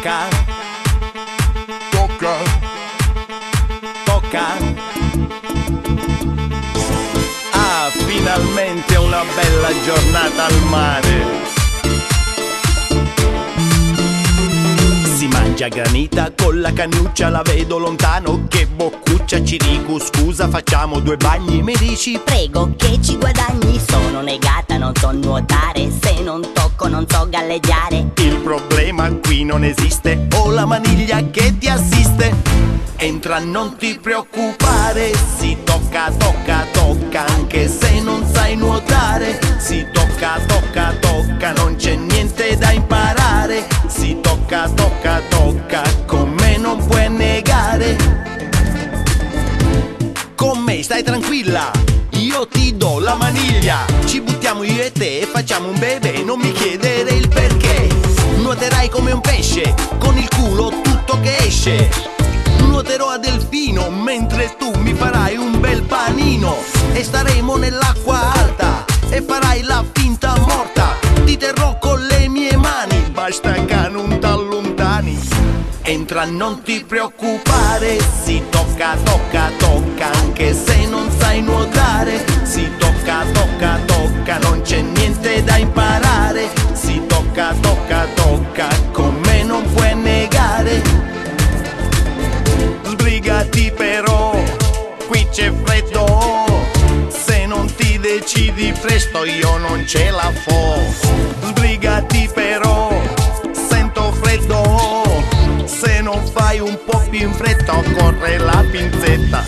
tocca, tocca, tocca. Ah, finalmente una bella giornata al mare. Si mangia granita con la cannuccia, la vedo lontano che boccuccia. Ciricu, scusa, facciamo due bagni, mi dici? Prego che ci guadagni, sono negata, non so nuotare, se non tocco non so galleggiare. Il problema qui non esiste, ho la maniglia che ti assiste. Entra, non ti preoccupare, si tocca, tocca, tocca, anche se non sai nuotare. Si tocca, tocca, tocca, non c'è niente da imparare. Si tocca, tocca, tocca, con me non puoi negare. Con me stai tranquilla, io ti do la maniglia. Ci buttiamo io e te e facciamo un bebè, non mi chiedere il perché. Nuoterai come un pesce, con il culo tutto che esce. Nuoterò a delfino, mentre tu mi farai un bel panino. E staremo nell'acqua alta, e farai la finta morta. Ti terrò con le mie mani, basta che non t'allontani. Entra, non ti preoccupare, si tocca, tocca, tocca, anche se non sai nuotare. Si tocca, tocca, tocca, non c'è niente da imparare. Si tocca, tocca, tocca, con me non puoi negare. Sbrigati però, qui c'è freddo. Se non ti decidi presto io non ce la fo. Sbrigati però, sento freddo. Se non fai un po' più in fretta occorre la pinzetta.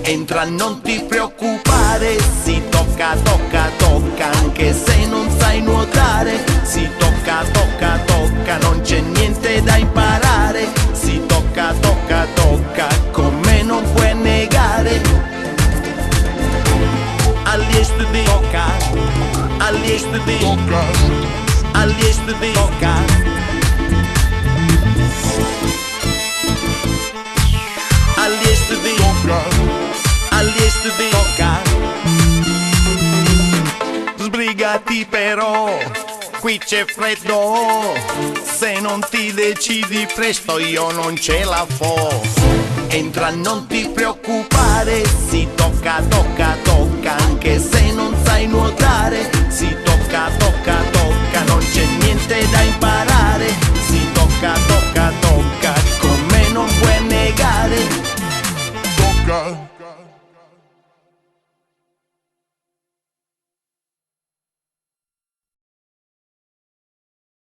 Entra, non ti preoccupare, si tocca, tocca, tocca, anche se non sai nuotare. Si tocca, tocca, tocca, non c'è niente da imparare. Si tocca, tocca, tocca, con me non puoi negare. All'estudi tocca, all'estudi tocca, all'estudi tocca. All'estudi tocca, all'estudi tocca. Sbrigati però, qui c'è freddo. Se non ti decidi presto io non ce la fo. Entra, non ti preoccupare, si tocca, tocca, tocca, anche se non sai nuotare. Si tocca, tocca, tocca, non c'è niente